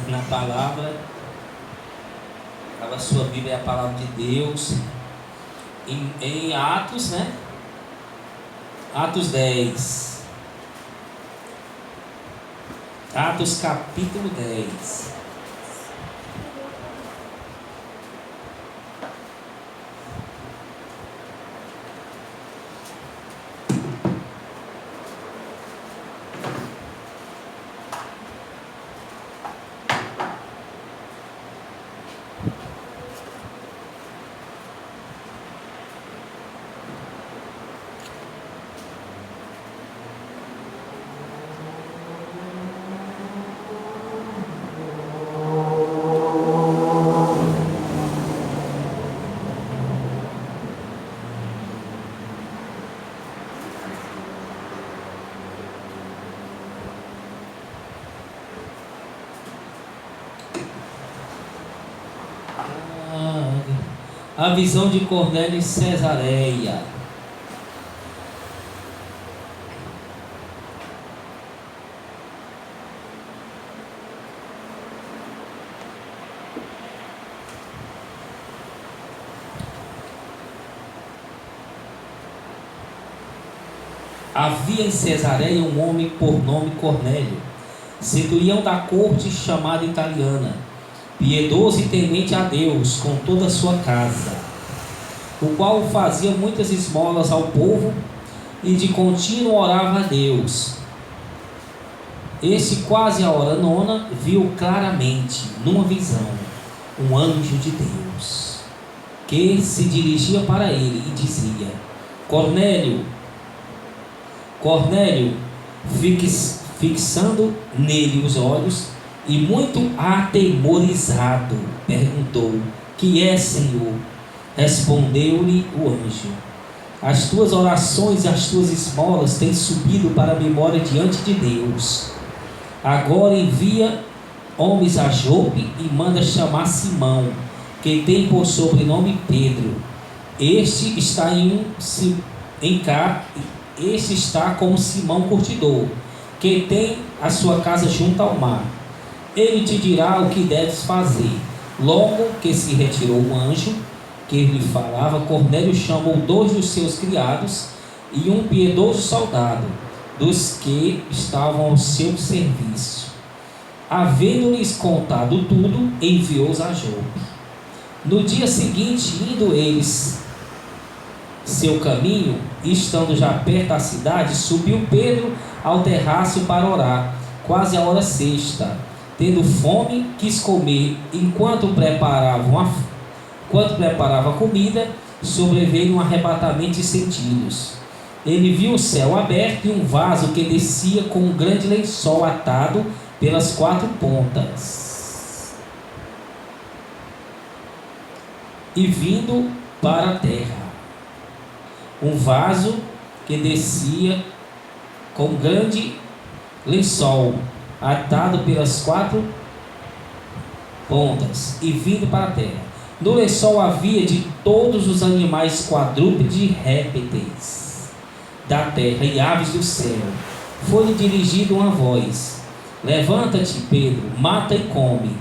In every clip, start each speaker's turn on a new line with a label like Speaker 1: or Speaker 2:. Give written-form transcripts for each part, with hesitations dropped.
Speaker 1: na palavra. A sua Bíblia é a palavra de Deus. Em Atos, né? Atos 10. Atos capítulo 10. A visão de Cornélio em Cesareia. Havia em Cesareia um homem por nome Cornélio, centurião da corte chamada italiana, piedoso e temente a Deus com toda a sua casa, o qual fazia muitas esmolas ao povo e de contínuo orava a Deus. Este, quase à hora nona, viu claramente, numa visão, um anjo de Deus, que se dirigia para ele e dizia: Cornélio. Cornélio, fixando nele os olhos, e muito atemorizado, perguntou: Que é, Senhor? Respondeu-lhe o anjo: As tuas orações e as tuas esmolas têm subido para a memória diante de Deus. Agora envia homens a Jope e manda chamar Simão, que tem por sobrenome Pedro. Este está Este está com Simão Curtidor, que tem a sua casa junto ao mar. Ele te dirá o que deves fazer. Logo que se retirou o anjo que lhe falava, Cornélio chamou 2 dos seus criados e um piedoso soldado dos que estavam ao seu serviço. Havendo-lhes contado tudo, enviou-os a Jope. No dia seguinte, indo eles seu caminho, estando já perto da cidade, subiu Pedro ao terraço para orar, quase a hora sexta. Tendo fome, quis comer. Enquanto preparava a comida, sobreveio um arrebatamento de sentidos. Ele viu o céu aberto e um vaso que descia com um grande lençol atado pelas 4 pontas, e vindo para a terra. Um vaso que descia com um grande lençol atado pelas 4 pontas e vindo para a terra. No lençol havia de todos os animais quadrúpedes e répteis da terra e aves do céu. Foi-lhe dirigida uma voz: Levanta-te, Pedro, mata e come.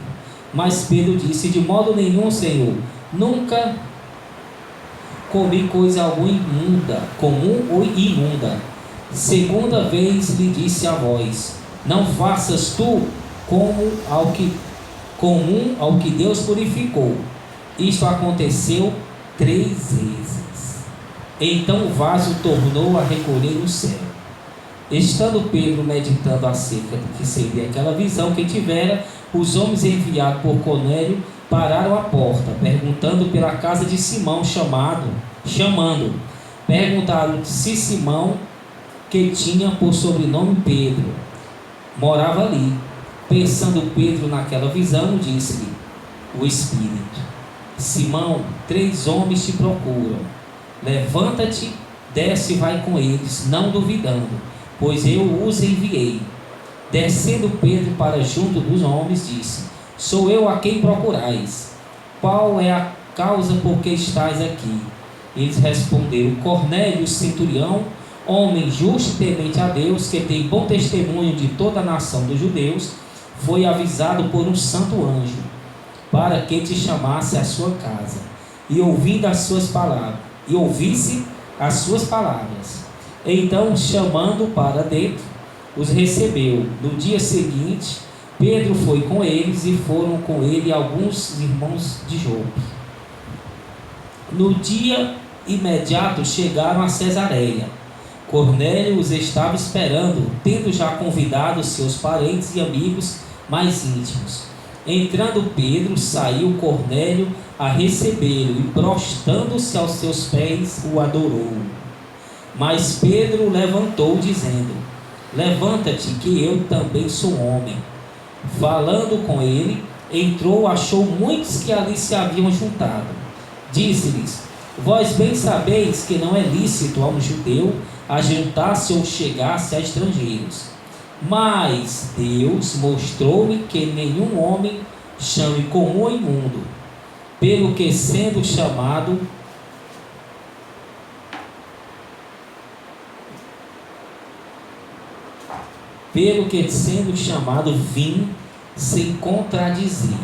Speaker 1: Mas Pedro disse: De modo nenhum, Senhor, nunca comi coisa alguma imunda, comum ou imunda. Segunda vez lhe disse a voz: Não faças tu comum ao que Deus purificou. Isto aconteceu 3 vezes. Então o vaso tornou a recolher no céu. Estando Pedro meditando acerca do que seria aquela visão que tivera, os homens enviados por Cornélio pararam à porta, perguntando pela casa de Simão, chamando. Perguntaram se Simão, que tinha por sobrenome Pedro, morava ali. Pensando Pedro naquela visão, disse-lhe o Espírito: Simão, 3 homens te procuram. Levanta-te, desce e vai com eles, não duvidando, pois eu os enviei. Descendo Pedro para junto dos homens, disse: Sou eu a quem procurais. Qual é a causa por que estais aqui? Eles responderam: Cornélio, centurião, homem justo e temente a Deus, que tem bom testemunho de toda a nação dos judeus, foi avisado por um santo anjo, para que te chamasse à sua casa, e ouvisse as suas palavras. Então, chamando para dentro, os recebeu. No dia seguinte, Pedro foi com eles, e foram com ele alguns irmãos de Jope. No dia imediato chegaram a Cesareia. Cornélio os estava esperando, tendo já convidado seus parentes e amigos mais íntimos. Entrando Pedro, saiu Cornélio a recebê-lo, e prostrando-se aos seus pés, o adorou. Mas Pedro levantou, dizendo: levanta-te, que eu também sou homem. Falando com ele, entrou, achou muitos que ali se haviam juntado. Disse-lhes: vós bem sabeis que não é lícito a um judeu ajuntar-se ou chegar-se a estrangeiros. Mas Deus mostrou-me que nenhum homem chame comum ou imundo, pelo que sendo chamado vim sem contradizer.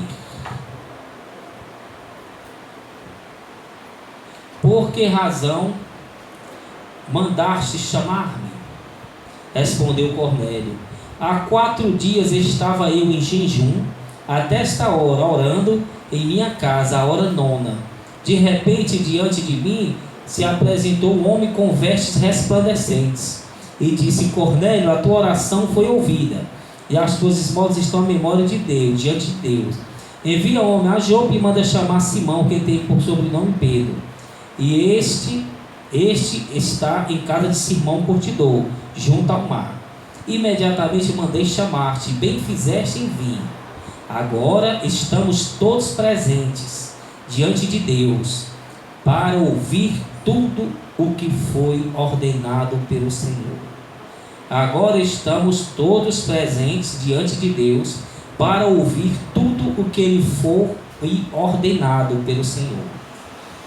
Speaker 1: Por que razão mandaste chamar-me? Respondeu Cornélio: há 4 dias estava eu em jejum, até esta hora, orando em minha casa, a hora 9. De repente, diante de mim, se apresentou um homem com vestes resplandecentes, e disse: Cornélio, a tua oração foi ouvida, e as tuas esmolas estão à memória de Deus, diante de Deus. Envia o homem a Jope e manda chamar Simão, que tem por sobrenome Pedro. E este está em casa de Simão Curtidor, junto ao mar. Imediatamente mandei chamar-te, bem fizeste em vir. Agora estamos todos presentes diante de Deus, para ouvir tudo o que foi ordenado pelo Senhor. Agora estamos todos presentes diante de Deus, para ouvir tudo o que lhe for ordenado pelo Senhor.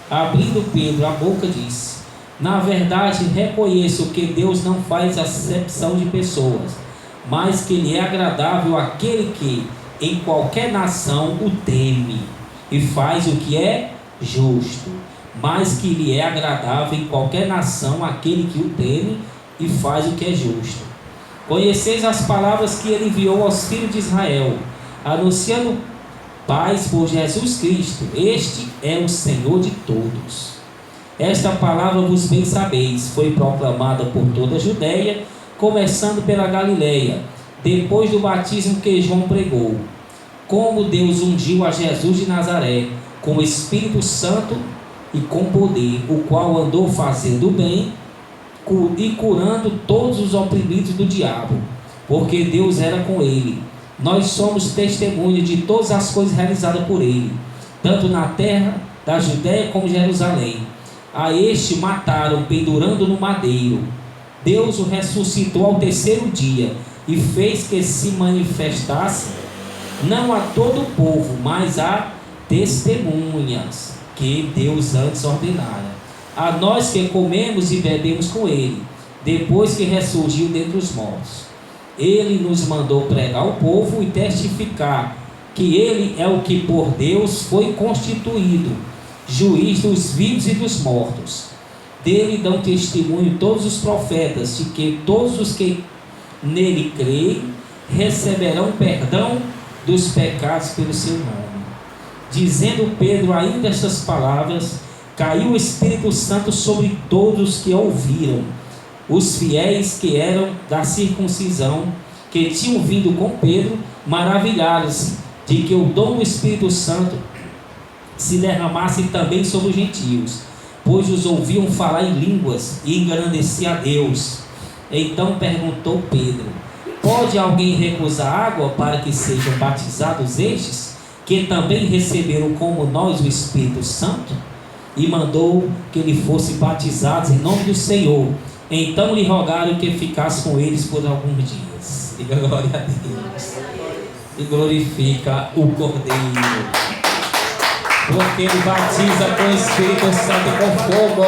Speaker 1: Abrindo Pedro a boca, disse: na verdade, reconheço que Deus não faz acepção de pessoas, mas que lhe é agradável aquele que, em qualquer nação, o teme, e faz o que é justo. Mas que lhe é agradável em qualquer nação aquele que o teme e faz o que é justo. Conheceis as palavras que ele enviou aos filhos de Israel, anunciando paz por Jesus Cristo. Este é o Senhor de todos. Esta palavra, vos bem sabeis, foi proclamada por toda a Judeia, começando pela Galileia, depois do batismo que João pregou, como Deus ungiu a Jesus de Nazaré com o Espírito Santo e com poder, o qual andou fazendo o bem e curando todos os oprimidos do diabo, porque Deus era com ele. Nós somos testemunhas de todas as coisas realizadas por ele, tanto na terra da Judeia como em Jerusalém. A este mataram, pendurando no madeiro. Deus o ressuscitou ao 3º dia e fez que se manifestasse, não a todo o povo, mas a testemunhas que Deus antes ordenara. A nós que comemos e bebemos com ele, depois que ressurgiu dentre os mortos. Ele nos mandou pregar ao povo e testificar que ele é o que por Deus foi constituído, juiz dos vivos e dos mortos. Dele dão testemunho todos os profetas, de que todos os que nele creem receberão perdão dos pecados pelo seu nome. Dizendo Pedro ainda estas palavras, caiu o Espírito Santo sobre todos os que ouviram. Os fiéis que eram da circuncisão, que tinham vindo com Pedro, maravilharam-se de que o dom do Espírito Santo se derramasse também sobre os gentios, pois os ouviam falar em línguas e engrandecer a Deus. Então perguntou Pedro: pode alguém recusar água para que sejam batizados estes, que também receberam como nós o Espírito Santo? E mandou que ele fosse batizados em nome do Senhor. Então lhe rogaram que ficasse com eles por alguns dias. Diga glória a Deus. E glorifica o Cordeiro, porque ele batiza com o Espírito Santo e com fogo.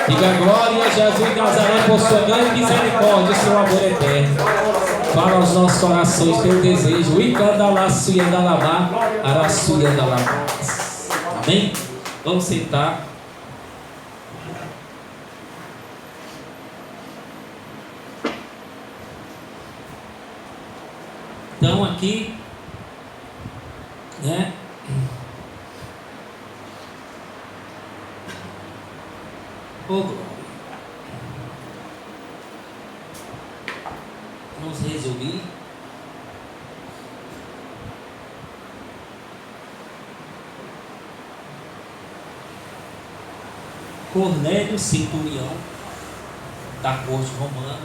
Speaker 1: Diga glória a Jesus de Nazaré por sua grande misericórdia e seu amor eterno. Fala aos nossos corações teu desejo. Icandalaçuia da Labá, Araçuia da Labá. Amém? Vamos sentar. Então aqui, né? Oh, glória. Vamos resumir. Cornélio, centurião da corte romana,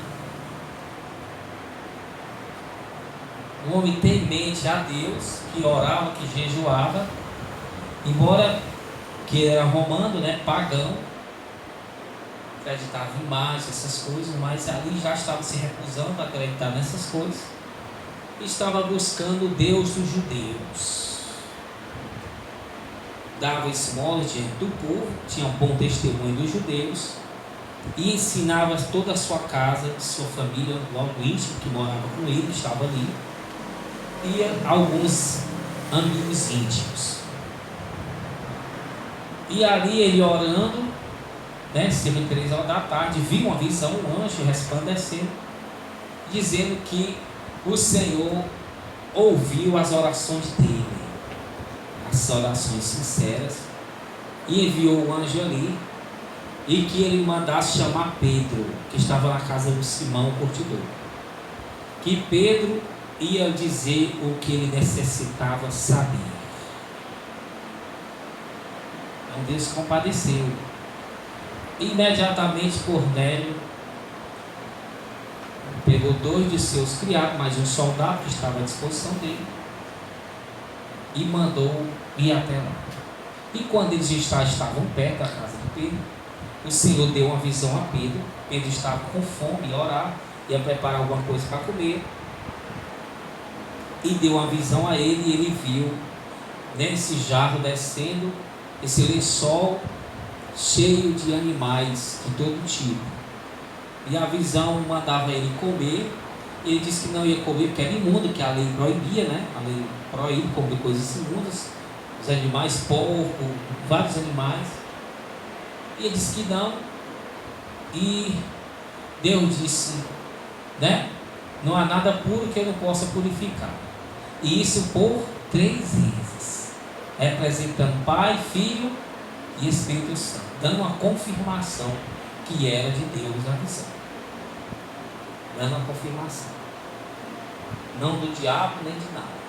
Speaker 1: um homem temente a Deus, que orava, que jejuava, embora que era romano, né, pagão, acreditava em imagens, essas coisas, mas ali já estava se recusando a acreditar nessas coisas e estava buscando o Deus dos judeus. Dava esmolas diante do povo, tinha um bom testemunho dos judeus e ensinava toda a sua casa, sua família, logo íntimo que morava com ele, estava ali, e alguns amigos íntimos. E ali ele orando, né, cerca de 3 horas da tarde, viu uma visão, um anjo resplandecendo, dizendo que o Senhor ouviu as orações dele, as orações sinceras, e enviou o anjo ali, e que ele mandasse chamar Pedro, que estava na casa do Simão, o curtidor, que Pedro ia dizer o que ele necessitava saber. Então Deus se compadeceu. Imediatamente Cornélio pegou 2 de seus criados, mais um soldado que estava à disposição dele, e mandou ir até lá. E quando eles já estavam perto da casa de Pedro, o Senhor deu uma visão a Pedro. Pedro estava com fome, ia orar, ia preparar alguma coisa para comer, e deu uma visão a ele, e ele viu nesse jarro descendo esse lençol cheio de animais de todo tipo, e a visão mandava ele comer. Ele disse que não ia comer porque era imundo, que a lei proibia, né? A lei proíbe comer coisas imundas, os animais, porco, vários animais. E ele disse que não, e Deus disse, né? Não há nada puro que eu não possa purificar. E isso por 3 vezes, representando Pai, Filho e Espírito Santo, dando uma confirmação que era de Deus a visão, dando uma confirmação, não do diabo nem de nada.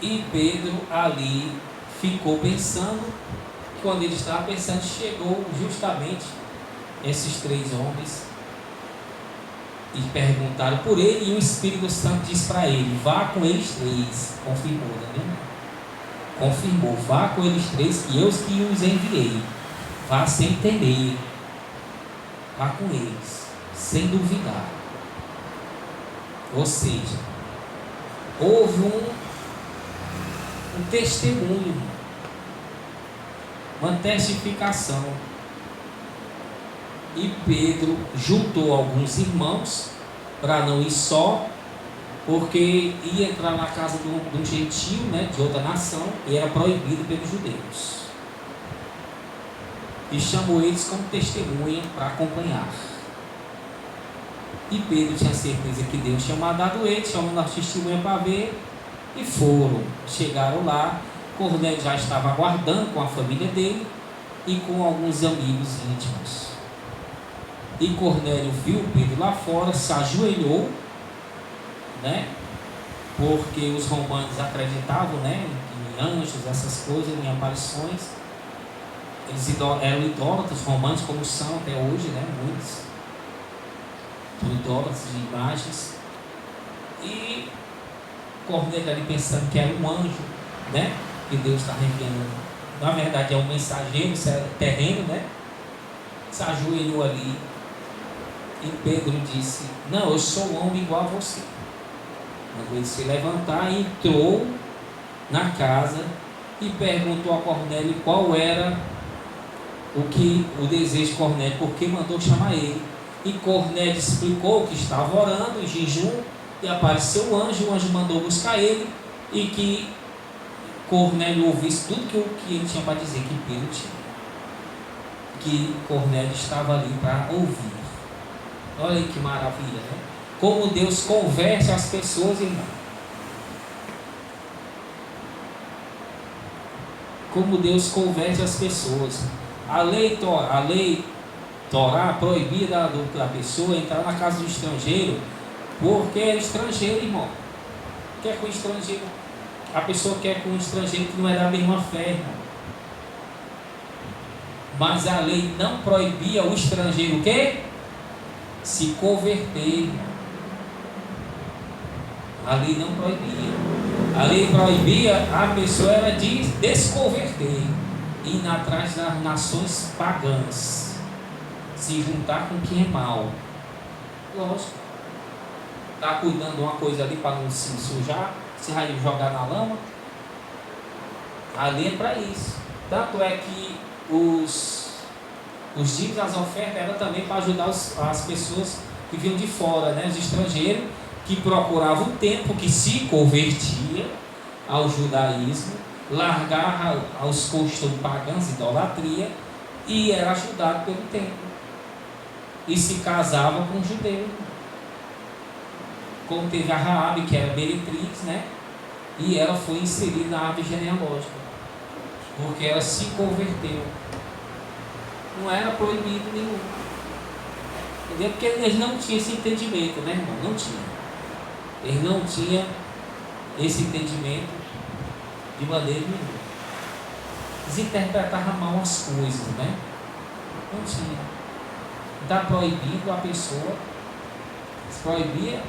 Speaker 1: E Pedro ali ficou pensando. Quando ele estava pensando, chegou justamente esses 3 homens e perguntaram por ele, e o Espírito Santo disse para ele: vá com eles 3. Confirmou, né? Confirmou: vá com eles 3, que eu que os enviei. Vá sem temer, vá com eles, sem duvidar. Ou seja, houve um testemunho, uma testificação. E Pedro juntou alguns irmãos para não ir só, porque ia entrar na casa de um gentio, né, de outra nação, e era proibido pelos judeus. E chamou eles como testemunha para acompanhar. E Pedro tinha certeza que Deus tinha mandado eles, chamando as testemunhas para ver, e foram. Chegaram lá, Cornélio já estava aguardando com a família dele e com alguns amigos íntimos. E Cornélio viu Pedro lá fora, se ajoelhou, né? Porque os romanos acreditavam, né, em anjos, essas coisas, em aparições. Eles eram idólatras romanos, como são até hoje, né? Muitos são idólatras de imagens. E Cornélio ali pensando que era um anjo, né, que Deus está enviando. Na verdade é um mensageiro terreno, né? Se ajoelhou ali. E Pedro disse: não, eu sou um homem igual a você. Quando ele se levantar, entrou na casa e perguntou a Cornélio qual era o desejo de Cornélio, porque mandou chamar ele. E Cornélio explicou que estava orando em jejum e apareceu o anjo mandou buscar ele e que Cornélio ouvisse tudo que ele tinha para dizer, que Pedro tinha. Que Cornélio estava ali para ouvir. Olha aí que maravilha, né? Como Deus converte as pessoas, irmão. Como Deus converte as pessoas. A lei Torá proibia da pessoa entrar na casa do estrangeiro, porque é estrangeiro, irmão. Quer com o estrangeiro? A pessoa quer com um estrangeiro que não é da mesma fé, irmão. Mas a lei não proibia o estrangeiro o quê? Se converter. A lei não proibia. A lei proibia a pessoa era de desconverter, ir atrás das nações pagãs, se juntar com quem é mal. Lógico. Está cuidando de uma coisa ali para não se sujar, se vai jogar na lama. A lei é para isso. Tanto é que os dízimos, as ofertas eram também para ajudar as pessoas que vinham de fora, né? Os estrangeiros que procuravam o tempo, que se convertia ao judaísmo, largava aos costumes pagãos, idolatria, e era ajudado pelo tempo. E se casava com um judeu. Como teve a Raabe, que era meretriz, né? E ela foi inserida na árvore genealógica, porque ela se converteu. Não era proibido nenhum. Entendeu? Porque eles não tinham esse entendimento, né, irmão? Não tinha. Eles não tinham esse entendimento de maneira nenhuma. Eles interpretavam mal as coisas, né? Não tinha. Está proibido a pessoa. Se proibia,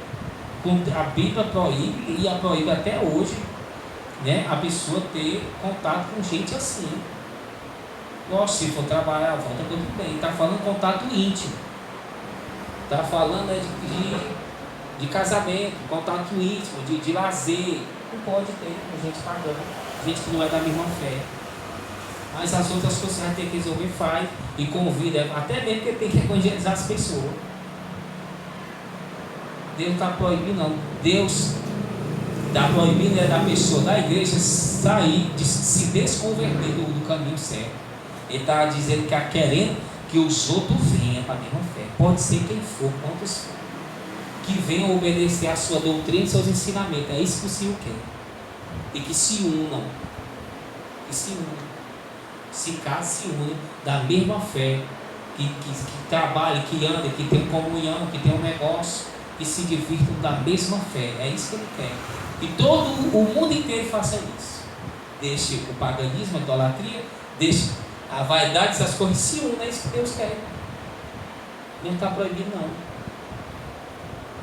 Speaker 1: a Bíblia proíbe, e a proíbe até hoje, né? A pessoa ter contato com gente assim. Nossa, se for trabalhar, volta tudo bem. Está falando contato íntimo. Está falando de casamento, contato íntimo, de lazer. Não pode ter com gente pagando, gente que não é da mesma fé. Mas as outras coisas vai ter que resolver, faz e convida, até mesmo porque tem que evangelizar as pessoas. Deus está proibindo, não. Deus está proibindo da pessoa, da igreja, sair, de se desconverter do caminho certo. Ele está dizendo que está querendo que os outros venham para a mesma fé. Pode ser quem for, quantos for. Que venham obedecer a sua doutrina e seus ensinamentos. É isso que o Senhor quer. E que se unam. Que se unam. Se casem, se unam da mesma fé. Que trabalhem, que andem, que tenham comunhão, que tenham negócio. Que se divirtam da mesma fé. É isso que Ele quer. E todo o mundo inteiro faça isso. Deixe o paganismo, a idolatria, deixe a vaidade, essas coisas, se unam. É isso que Deus quer. Não está proibido, não.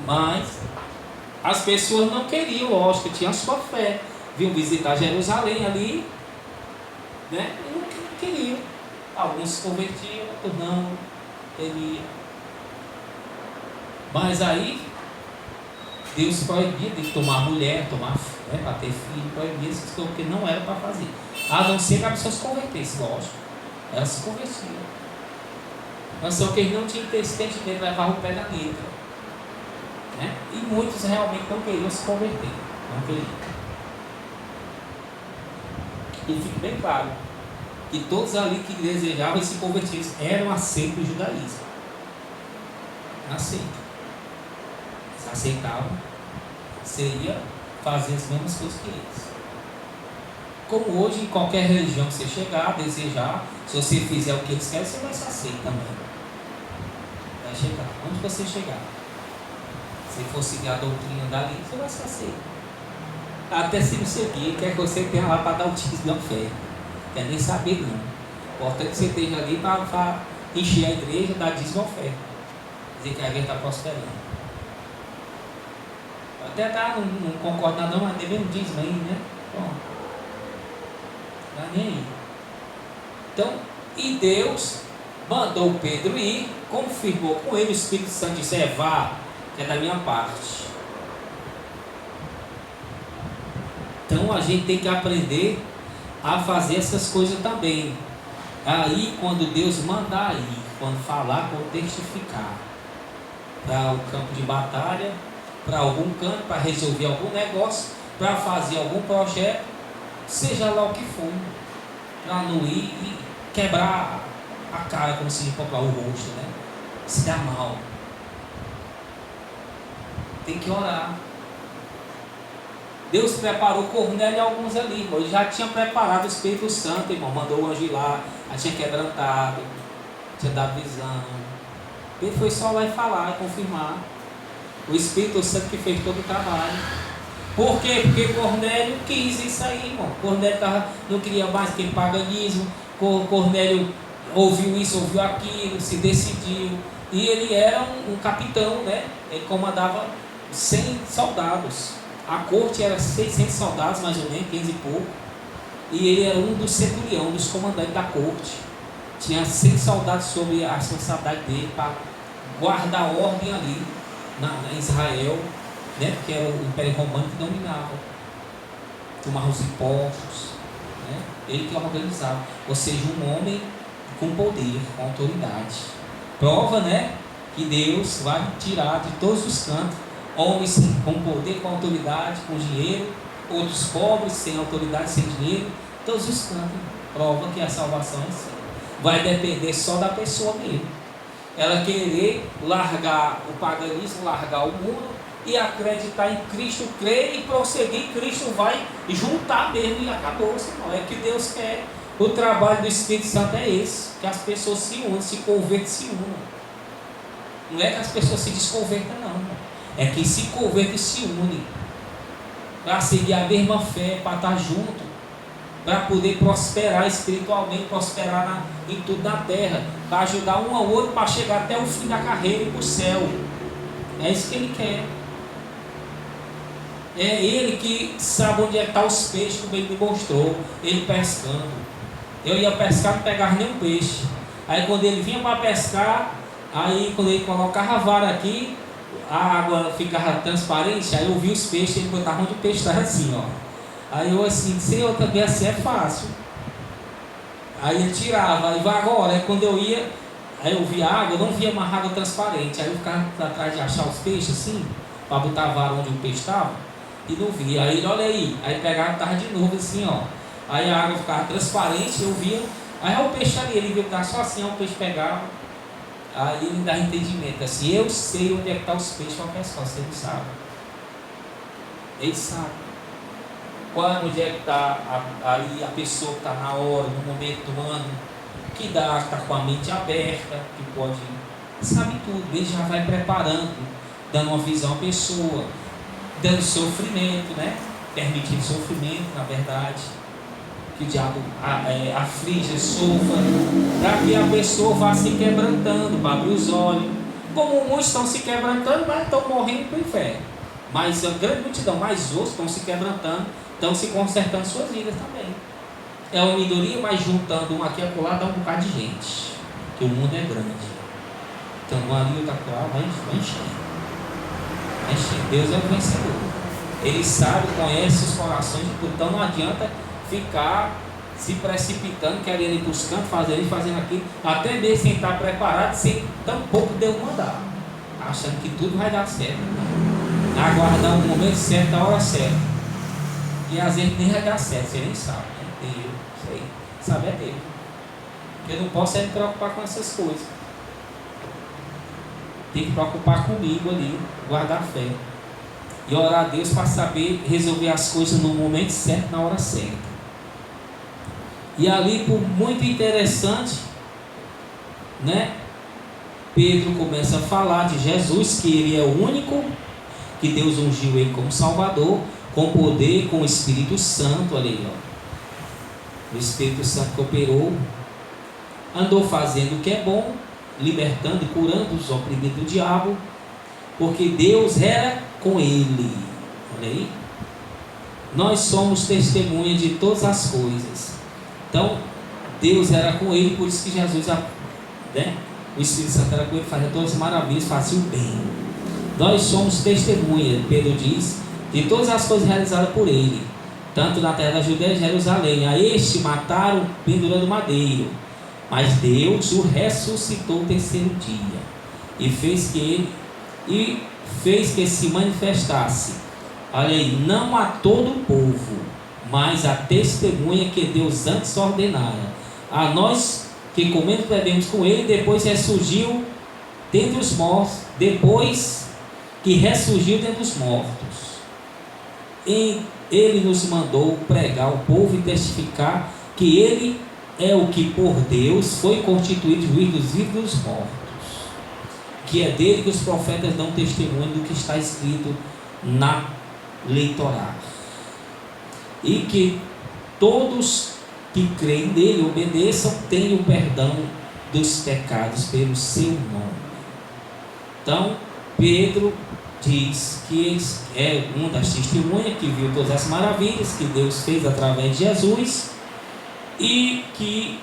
Speaker 1: Mas as pessoas não queriam, lógico, tinham a sua fé. Vinham visitar Jerusalém ali, né? E não queriam. Alguns se convertiam, outros não queriam. Mas aí Deus proibia de tomar mulher, né, para ter filho, proibia essas coisas, porque não era para fazer. A não ser que a pessoa se convertesse, lógico. Ela se convertia. Mas só que eles não tinham esse entendimento, levavam o pé da letra. Né? E muitos realmente não queriam se converter. Não queriam. E fica bem claro que todos ali que desejavam se converter eram aceitos do judaísmo. Aceitos. Eles aceitavam, seria fazer as mesmas coisas que eles. Como hoje, em qualquer religião que você chegar, desejar, se você fizer o que eles querem, você vai ser aceito também. Vai chegar. Onde você chegar? Se for seguir a doutrina dali, você vai ser aceito. Até se não seguir, quer que você tenha lá para dar o dízimo da fé. Quer nem saber, não. Importa que você esteja ali para encher a igreja, dar dízimo da fé. Dizer que a igreja está prosperando. Até não concordo nada, não, mas devendo dízimo aí, né? Bom, não é nem aí. Então, e Deus mandou Pedro ir, confirmou com ele, o Espírito Santo disse: vá, que é da minha parte. Então a gente tem que aprender a fazer essas coisas também. Aí quando Deus mandar ir, quando falar, quando testificar, para o campo de batalha, para algum canto, para resolver algum negócio, para fazer algum projeto, seja lá o que for, para não ir e quebrar a cara, como se fosse o rosto, né? Se dá mal. Tem que orar. Deus preparou Cornélio e alguns ali, irmão. Ele já tinha preparado o Espírito Santo, irmão. Mandou o anjo ir lá, já tinha quebrantado, tinha dado visão. Ele foi só lá e falar e confirmar. O Espírito Santo que fez todo o trabalho. Por quê? Porque Cornélio quis isso aí, irmão. Cornélio não queria mais que paganismo. Cornélio ouviu isso, ouviu aquilo, se decidiu. E ele era um capitão, né? Ele comandava 100 soldados. A corte era 600 soldados, mais ou menos, 15 e pouco. E ele era um dos centurião, dos comandantes da corte. Tinha 100 soldados sob a responsabilidade dele para guardar a ordem ali em Israel, né? Porque era o Império Romano que dominava. Tomava os impostos, né? Ele que organizava. Ou seja, um homem com poder, com autoridade. Prova, né? Que Deus vai tirar de todos os cantos homens com poder, com autoridade, com dinheiro, outros pobres, sem autoridade, sem dinheiro, todos os cantos. Prova que a salvação é assim. Vai depender só da pessoa mesmo. Ela querer largar o paganismo, largar o mundo e acreditar em Cristo, crer e prosseguir. Cristo vai juntar mesmo e acabou-se. É o que Deus quer. O trabalho do Espírito Santo é esse, que as pessoas se unam, se convertam, se unam. Não é que as pessoas se desconvertam, não. É que se convertem e se unem para seguir a mesma fé, para estar junto, para poder prosperar espiritualmente, prosperar em tudo na terra, para ajudar um ao outro para chegar até o fim da carreira e para o céu. É isso que ele quer. É ele que sabe onde é que estão os peixes, como ele me mostrou, ele pescando. Eu ia pescar, não pegava nenhum peixe. Aí quando ele vinha para pescar, aí quando ele colocava a vara aqui, a água ficava transparente, aí eu vi os peixes, ele botava onde o peixe estava assim, ó. Aí eu assim, Senhor, também assim é fácil. Aí ele tirava, aí vai agora, aí quando eu ia, aí eu via água, eu não via mais água transparente, aí eu ficava atrás de achar os peixes assim, para botar a vara onde o peixe estava, e não via. Aí ele, olha aí pegava e estava de novo assim, ó. Aí a água ficava transparente, eu via, aí o peixe ali, ele viu que estava só assim, aí o peixe pegava. Aí ele dá entendimento assim, eu sei onde é que estão os peixes para pescar, você não sabe. Ele sabe. Onde é que está aí a pessoa que está na hora, no momento do ano, que está com a mente aberta, que pode, sabe tudo, ele já vai preparando, dando uma visão à pessoa, dando sofrimento, né? Permitindo sofrimento, na verdade. Que o diabo aflige, sofra, para que a pessoa vá se quebrantando, para abrir os olhos. Como muitos estão se quebrantando, mas estão morrendo para o inferno. Mas a grande multidão, mais outros estão se quebrantando, estão se consertando suas vidas também. É uma minoria, mas juntando um aqui e acolá dá um bocado de gente. Que o mundo é grande. Então um ali, outro acolá, vai enchendo. Vai enchendo. Deus é o vencedor. Ele sabe, conhece os corações, então não adianta ficar se precipitando, querendo ir para os cantos, fazendo aquilo, até mesmo sem estar preparado, sem tão pouco Deus mandar, achando que tudo vai dar certo, aguardar o momento certo, a hora certa, e às vezes nem vai dar certo, você nem sabe, né? Deus, sei, sabe é Deus. Eu não posso me preocupar com essas coisas, tem que preocupar comigo ali, guardar fé e orar a Deus para saber resolver as coisas no momento certo, na hora certa. E ali, por muito interessante, né? Pedro começa a falar de Jesus, que ele é o único, que Deus ungiu ele como Salvador, com poder, com o Espírito Santo, olha aí, ó. O Espírito Santo que operou, andou fazendo o que é bom, libertando e curando os oprimidos do diabo, porque Deus era com ele. Olha aí. Nós somos testemunha de todas as coisas. Então, Deus era com ele, por isso que Jesus, né? O Espírito Santo era com ele, fazia todas as maravilhas, fazia o bem. Nós somos testemunha, Pedro diz, de todas as coisas realizadas por ele, tanto na terra da Judéia e Jerusalém. A este mataram pendurando madeiro, mas Deus o ressuscitou o terceiro dia, e fez que ele e fez que se manifestasse, olha aí, não a todo o povo, mas a testemunha que Deus antes ordenara, a nós que comemos e bebemos com ele, depois ressurgiu dentre os mortos, depois que ressurgiu dentre os mortos. E ele nos mandou pregar ao povo e testificar que ele é o que por Deus foi constituído juiz dos vivos e dos mortos, que é dele que os profetas dão testemunho do que está escrito na lei Torá, e que todos que creem nele, obedeçam, tenham o perdão dos pecados pelo seu nome. Então Pedro diz que é uma das testemunhas que viu todas as maravilhas que Deus fez através de Jesus, e que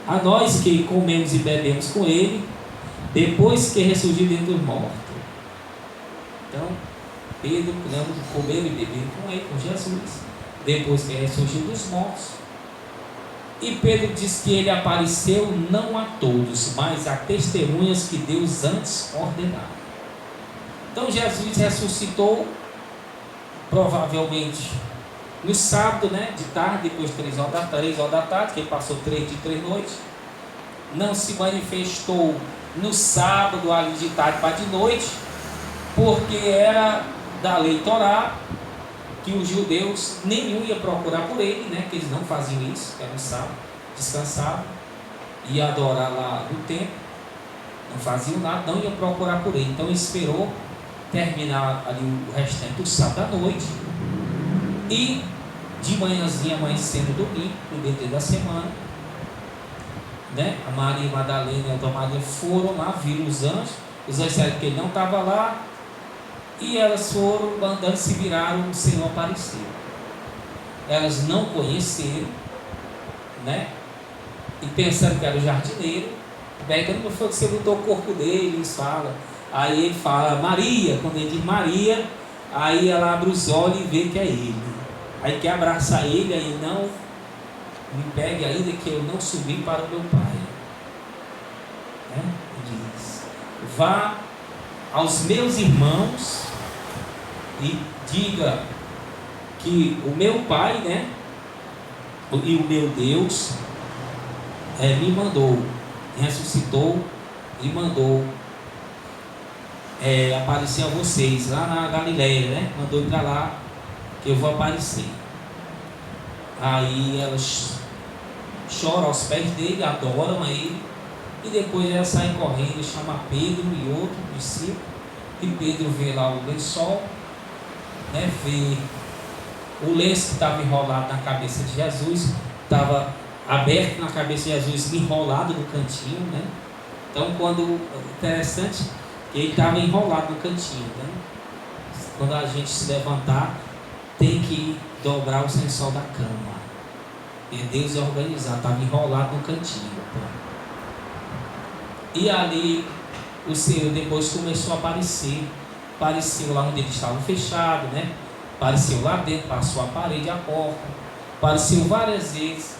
Speaker 1: a nós que comemos e bebemos com ele, depois que ressurgiu dentre os mortos. Então Pedro, comeu e bebeu com ele, com Jesus, depois que ressurgiu dos mortos. E Pedro diz que ele apareceu não a todos, mas a testemunhas que Deus antes ordenara. Então Jesus ressuscitou provavelmente no sábado, de tarde, depois de 3 horas da tarde, que ele passou 3 dias e 3 noites. Não se manifestou no sábado ali de tarde para de noite, porque era da lei Torá, que os judeus nenhum ia procurar por ele, que eles não faziam isso, que era no sábado, descansavam, ia adorar lá no templo, não faziam nada, não ia procurar por ele. Então ele esperou terminar ali o restante do sábado à noite, e de manhãzinha, amanhecendo domingo, primeiro dia da semana, a Maria Madalena e a outra Maria foram lá, viram os anjos disseram que ele não estava lá, e elas foram andando, se viraram, o Senhor apareceu. Elas não conheceram, e pensando que era o jardineiro, não foi que você botou o corpo dele, eles falam. Aí ele fala Maria, quando ele diz Maria, aí ela abre os olhos e vê que é ele. Aí quer abraçar ele, aí não, me pegue ainda que eu não subi para o meu pai. Ele diz, vá aos meus irmãos e diga que o meu pai, e o meu Deus me mandou, ressuscitou e mandou aparecer a vocês lá na Galileia, mandou ir para lá, que eu vou aparecer. Aí elas choram aos pés dele, adoram a ele, e depois elas saem correndo, chama Pedro e outro discípulo, e Pedro vê lá o lençol, vê o lenço que estava enrolado na cabeça de Jesus, estava aberto na cabeça de Jesus, enrolado no cantinho, Então, interessante, ele estava enrolado no cantinho, Quando a gente se levantar, tem que dobrar o lençol da cama. E Deus é organizado, estava enrolado no cantinho. E ali o Senhor depois começou a aparecer. Apareceu lá onde eles estavam fechados, Apareceu lá dentro, passou a parede, a porta. Apareceu várias vezes.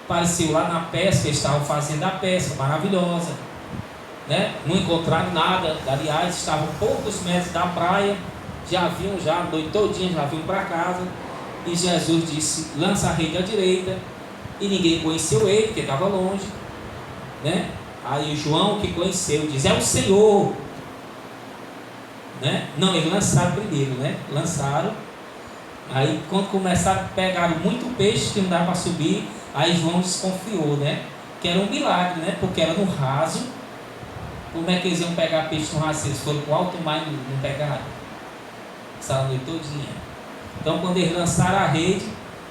Speaker 1: Apareceu lá na pesca, eles estavam fazendo a pesca maravilhosa, Não encontraram nada. Aliás, estavam poucos metros da praia, já vinham, a noite todinha, já vinham para casa. E Jesus disse, lança a rede à direita. E ninguém conheceu ele, porque estava longe, Aí João, que conheceu, diz, é o Senhor, Não, eles lançaram primeiro, Lançaram. Aí quando começaram, pegaram muito peixe que não dava para subir. Aí João desconfiou, que era um milagre, porque era no raso. Como é que eles iam pegar peixe no raso? Eles foram para o alto mar e não pegaram. Essa noite todinha. Então quando eles lançaram a rede,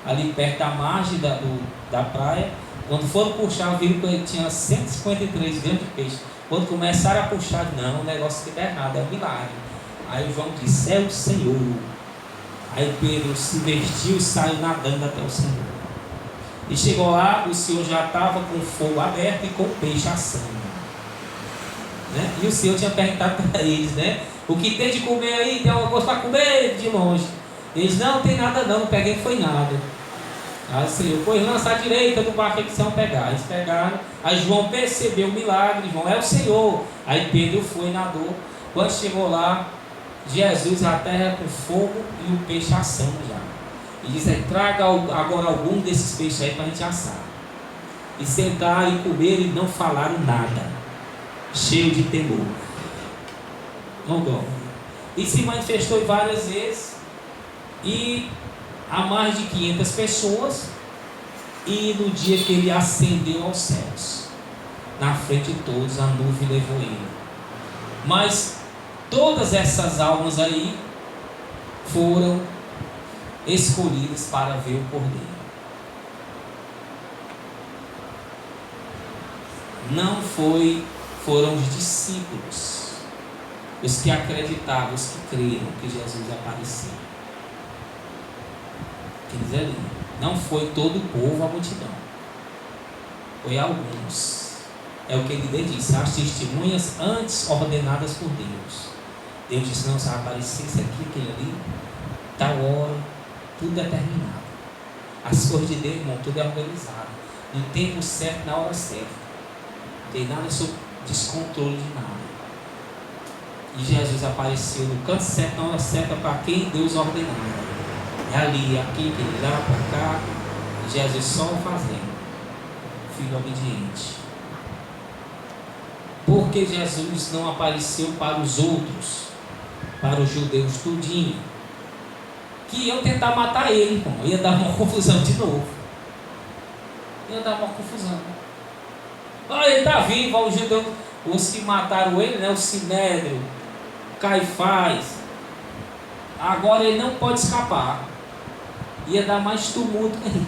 Speaker 1: ali perto da margem da praia, quando foram puxar, viram que ele tinha 153 gramas de peixe. Quando começaram a puxar, não, o negócio que está errado, é um milagre. Aí João disse, é o Senhor. Aí Pedro se vestiu e saiu nadando até o Senhor. E chegou lá, o Senhor já estava com o fogo aberto e com o peixe assando. E o Senhor tinha perguntado para eles, o que tem de comer aí? Tem alguma coisa para comer de longe? Eles, não tem nada não peguei, não foi nada. Aí o Senhor, pois lança à direita do barco que eles vão pegar. Eles pegaram, aí João percebeu o milagre, João, é o Senhor. Aí Pedro foi, nadou, Quando chegou lá, Jesus a terra com fogo e o peixe assando já. E diz aí, traga agora algum desses peixes aí para a gente assar. E sentaram e comeram e não falaram nada, cheio de temor. E se manifestou várias vezes, e a mais de 500 pessoas, e no dia que ele ascendeu aos céus, na frente de todos, a nuvem levou ele. Mas todas essas almas aí foram escolhidas para ver o Cordeiro. Não foram os discípulos, os que acreditavam, os que creram que Jesus apareceu. Diz ali, não foi todo o povo, a multidão, foi alguns. É o que ele disse, as testemunhas antes ordenadas por Deus. Deus disse, não, se aparecer isso aqui, aquele ali, tal hora, tudo é terminado. As coisas de Deus, irmão, tudo é organizado, no tempo certo, na hora certa. Não tem nada sobre descontrole de nada. E Jesus apareceu no canto certo, na hora certa, para quem Deus ordenou. É ali, aqui, que ele lá para cá, e Jesus só fazendo, filho obediente. Porque Jesus não apareceu para os outros, para os judeus tudinho, que iam tentar matar ele, irmão. Ia dar uma confusão de novo. Ia dar uma confusão. Ah, ele está vivo, os judeus, os que mataram ele, né, o Sinédrio, Caifás. Agora ele não pode escapar. Ia dar mais tumulto que ele.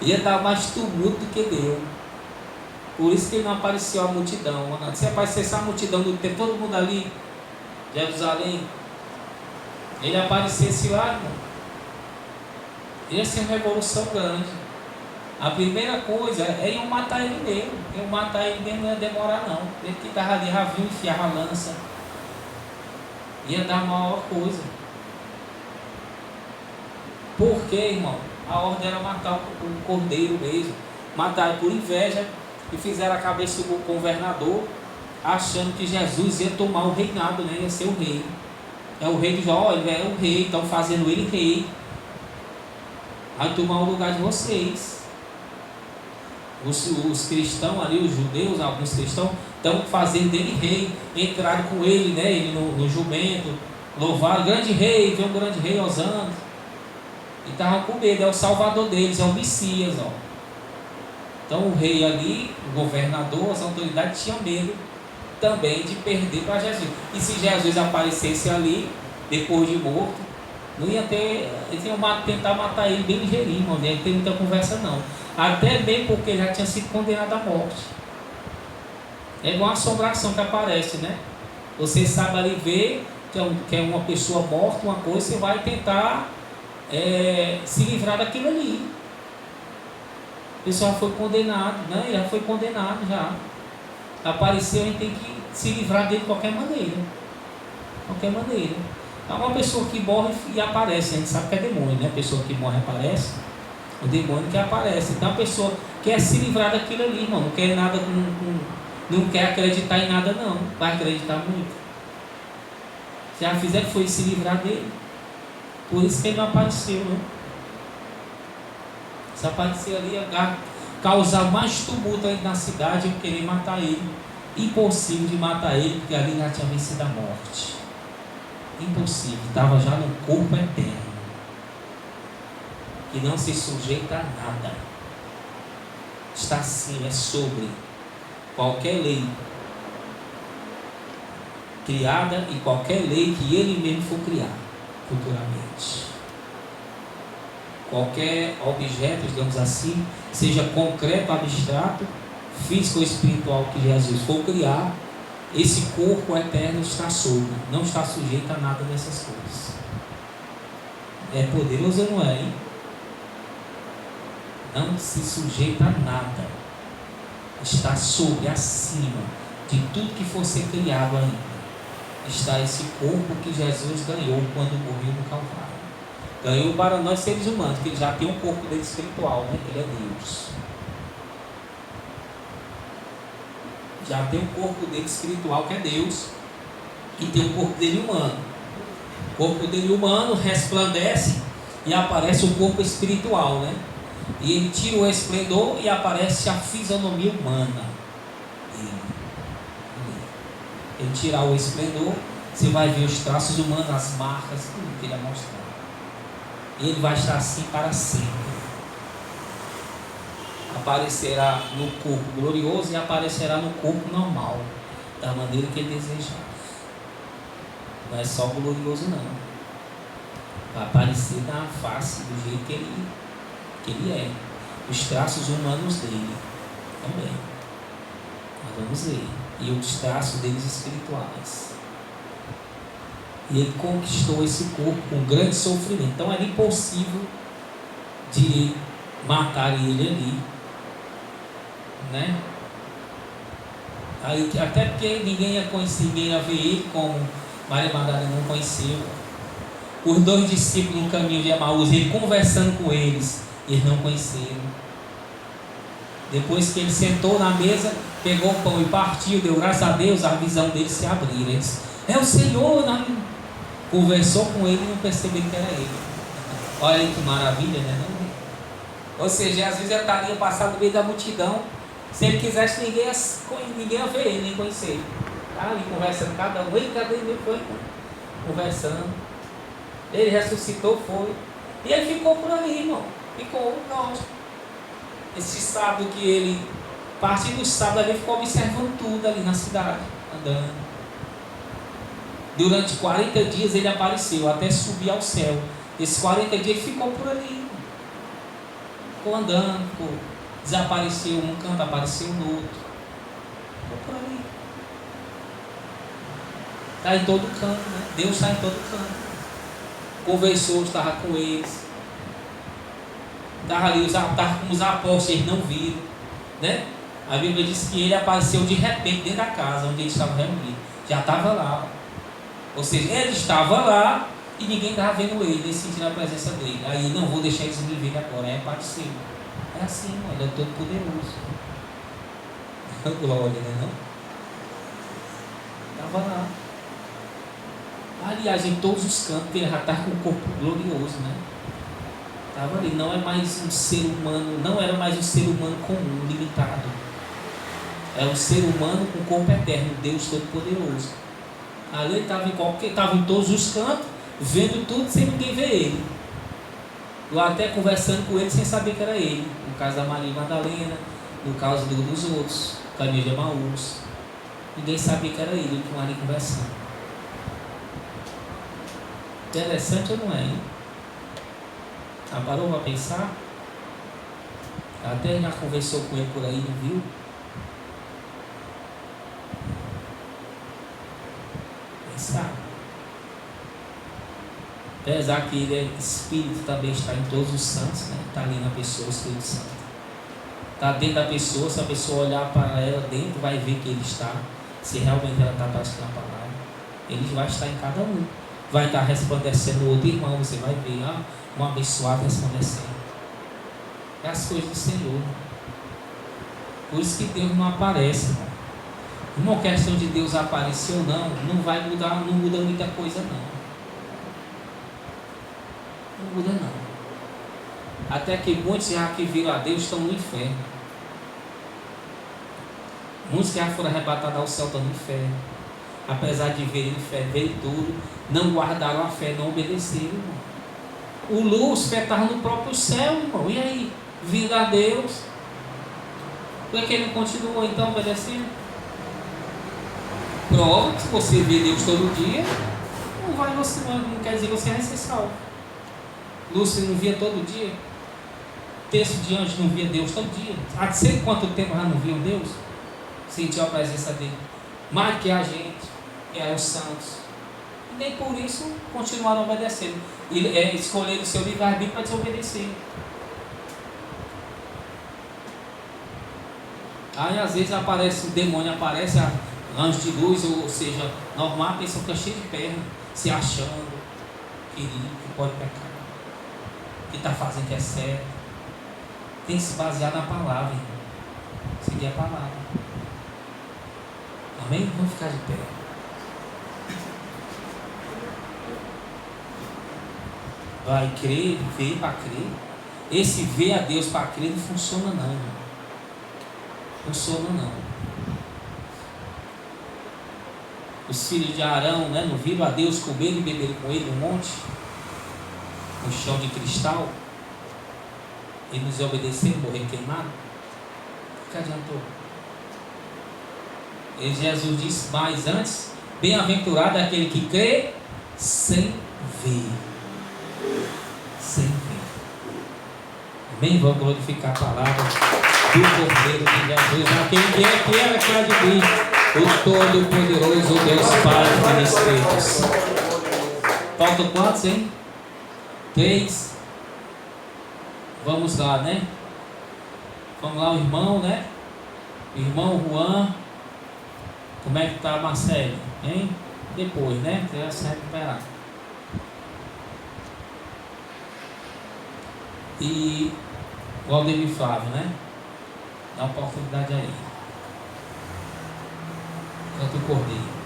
Speaker 1: Ia dar mais tumulto do que deu. Por isso que ele não apareceu a multidão. Se aparecesse a multidão do tempo, todo mundo ali, Jerusalém, ele aparecesse lá, irmão, ia ser uma revolução grande. A primeira coisa é iam matar ele mesmo. Iam matar ele mesmo, não ia demorar não. Ele que estava ali, já viu enfiar a lança. Ia dar a maior coisa. Por quê, irmão? A ordem era matar o cordeiro mesmo. Mataram por inveja e fizeram a cabeça do governador, achando que Jesus ia tomar o reinado, né? Ia ser o rei. É o rei de Jó, ele é o rei, estão fazendo ele rei. Vai tomar o lugar de vocês. Os cristãos ali, os judeus, alguns cristãos, estão fazendo ele rei. Entraram com ele, né? Ele no jumento, louvaram, grande rei, vem um grande rei aos anos. E estavam com medo, é o salvador deles, é o Messias, ó. Então o rei ali, o governador, as autoridades tinham medo também de perder para Jesus. E se Jesus aparecesse ali, depois de morto, não ia ter, eles iam tentar matar ele bem ligeirinho, não ia ter muita conversa não. Até bem porque ele já tinha sido condenado à morte. É igual uma assombração que aparece, né? Você sabe ali ver que é uma pessoa morta, uma coisa, você vai tentar se livrar daquilo ali. O pessoal foi condenado, né? Ele já foi condenado já. Apareceu, a gente tem que se livrar dele de qualquer maneira. Qualquer maneira. É uma pessoa que morre e aparece, a gente sabe que é demônio, né? A pessoa que morre e aparece, o demônio que aparece. Então a pessoa quer se livrar daquilo ali, irmão. Não quer nada, não quer acreditar em nada não. Vai acreditar muito. Já fizeram foi se livrar dele. Por isso que ele não apareceu, né? Se aparecer ali, ia causar mais tumulto aí na cidade, eu querer matar ele. Impossível de matar ele, porque ali já tinha vencido a morte. Impossível, estava já no corpo eterno, que não se sujeita a nada. Está acima, é sobre qualquer lei criada e qualquer lei que ele mesmo for criar futuramente. Qualquer objeto, digamos assim, seja concreto, abstrato, físico ou espiritual que Jesus for criar, esse corpo eterno está sobre, não está sujeito a nada dessas coisas. É poderoso ou não é, hein? Não se sujeita a nada. Está sobre, acima de tudo que for ser criado ainda. Está esse corpo que Jesus ganhou quando morreu no Calvário. Ganhou para nós seres humanos, que ele já tem um corpo dele espiritual, né? Ele é Deus. Já tem um corpo dele espiritual que é Deus. que tem o corpo dele humano. O corpo dele humano resplandece e aparece o corpo espiritual, né? E ele tira o esplendor e aparece a fisionomia humana. Ele tirar o esplendor, você vai ver os traços humanos, as marcas, tudo que ele vai mostrar. E ele vai estar assim para sempre. Aparecerá no corpo glorioso e aparecerá no corpo normal, da maneira que ele desejar. Não é só glorioso não. Vai aparecer na face do jeito que ele é. Os traços humanos dele também. Nós vamos ver. E os traços deles espirituais. E ele conquistou esse corpo com grande sofrimento. Então era impossível de matar ele ali, né? Aí, até porque ninguém ia conhecer, ninguém ia ver ele, como Maria Madalena não conheceu. Os 2 discípulos no caminho de Emaús, ele conversando com eles, eles não conheceram. Depois que ele sentou na mesa, pegou o pão e partiu, deu graças a Deus, a visão dele se abriu. Eles, é o Senhor, né? Conversou com ele e não percebeu que era ele. Olha aí que maravilha, né? Ou seja, às vezes ele estaria passado no meio da multidão. Se ele quisesse, ninguém ia ver ele, nem conhecer ele. Tá ali conversando, cada um, e cadê ele? Foi conversando. Ele ressuscitou, foi. E ele ficou por ali, irmão. Ficou, lógico. Esse sábado que ele, a partir do sábado, ele ficou observando tudo ali na cidade, andando. Durante 40 dias ele apareceu, até subir ao céu. Esses 40 dias ele ficou por ali. Ficou andando, desapareceu num canto, apareceu no outro. Ficou por ali. Está em todo canto, né? Deus está em todo canto. Conversou, estava com eles. Estava ali, estava com os apóstolos, eles não viram, né? A Bíblia diz que ele apareceu de repente dentro da casa onde eles estavam reunidos. Já estava lá. Ou seja, ele estava lá e ninguém estava vendo ele, nem sentindo a presença dele. Aí, não vou deixar eles me verem agora, é apareceu. É assim, ele é todo poderoso. Glória, né? Não? Estava lá. Aliás, em todos os cantos, ele já estava com o corpo glorioso, né? Estava ali, não é mais um ser humano, não era mais um ser humano comum, limitado. É um ser humano com corpo eterno, Deus Todo-Poderoso. Ali ele estava em todos os cantos, vendo tudo sem ninguém ver ele. Eu até conversando com ele sem saber que era ele. No caso da Maria Madalena, no caso dos outros, caminho de Emaús. Ninguém sabia que era ele, com ali conversando. Interessante ou não é, hein? Ah, parou para pensar? Até já conversou com ele por aí, não viu? Pensar. Apesar que ele é Espírito, também está em todos os santos, né? Está ali na pessoa, o Espírito Santo. Está dentro da pessoa, se a pessoa olhar para ela dentro, vai ver que ele está. Se realmente ela está praticando a palavra, ele vai estar em cada um. Vai estar resplandecendo o outro irmão, você vai ver, um abençoado resplandecendo. É as coisas do Senhor. Por isso que Deus não aparece, irmão. Uma questão de Deus aparecer ou não vai mudar, não muda muita coisa não. Não muda não. Até que muitos já que viram a Deus estão no inferno. Muitos que já foram arrebatados ao céu estão no inferno. Apesar de verem o inferno, verem tudo, não guardaram a fé, não obedeceram, irmão. O Lúcifer estava no próprio céu, irmão. E aí? Vindo a Deus. Por que ele não continuou então obedecendo? Prova que se você vê Deus todo dia, não quer dizer que você vai ser salvo. Lúcifer não via todo dia. Terço de anjos não via Deus todo dia. Há de sei quanto tempo já não viam Deus? Sentiu a presença dele. Mais que a gente, que eram os santos. E nem por isso continuaram obedecendo. Escolheram o seu livre-arbítrio para desobedecer. Aí às vezes aparece o demônio, aparece anjo de luz, ou seja, normal, a pessoa fica cheia de perna, se achando que pode pecar, que está fazendo que é certo. Tem que se basear na palavra, irmão. Seguir a palavra. Amém? Vamos ficar de pé. vai crer, ver para crer. Esse ver a Deus para crer não funciona não, irmão. Funciona não. Os filhos de Arão, né, não viram a Deus comer e beber com ele no monte, no chão de cristal, e nos obedeceram, morrer queimado? O que adiantou? E Jesus disse mais antes: bem-aventurado é aquele que crê sem ver. Sem ver. Amém? Vamos glorificar a palavra do Cordeiro de Jesus. Aquele que é fiel é que há de mim, o Todo-Poderoso Deus Pai de Espíritos. Faltam quantos, hein? 3. Vamos lá, né? Vamos lá, o irmão, né? Irmão Juan. Como é que tá, Marcelo? Hein? Depois, né? Você vai se recuperar. E o Aldemir Flávio, né? Dá uma oportunidade aí. Tanto o Cordeiro.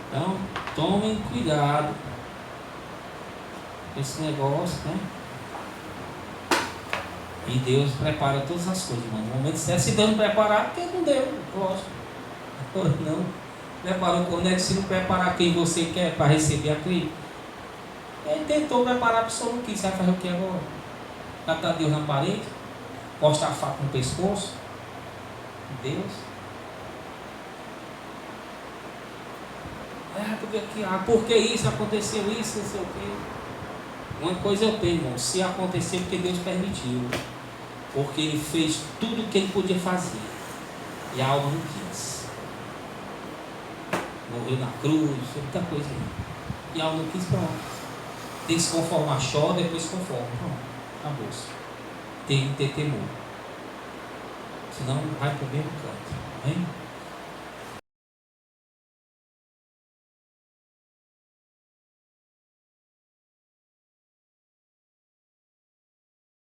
Speaker 1: Então, tomem cuidado com esse negócio, né? E Deus prepara todas as coisas, mano. No momento certo, se Deus não preparar, porque não deu, lógico. Não preparou, quando é que se não preparar quem você quer para receber aquilo? Ele tentou preparar a pessoa, não quis. Você vai fazer o que agora? Catar Deus na parede? Postar a faca no pescoço? Deus? Porque isso aconteceu, isso, não sei o quê. Uma coisa eu tenho, irmão: se aconteceu, porque Deus permitiu, porque Ele fez tudo o que Ele podia fazer, e a alma não quis. Morreu na cruz, muita coisa aí. E a alma não quis, pronto. Tem que se conformar, chora, depois se conforma. Pronto, acabou-se. Tem que ter temor, senão vai para o mesmo canto. Amém?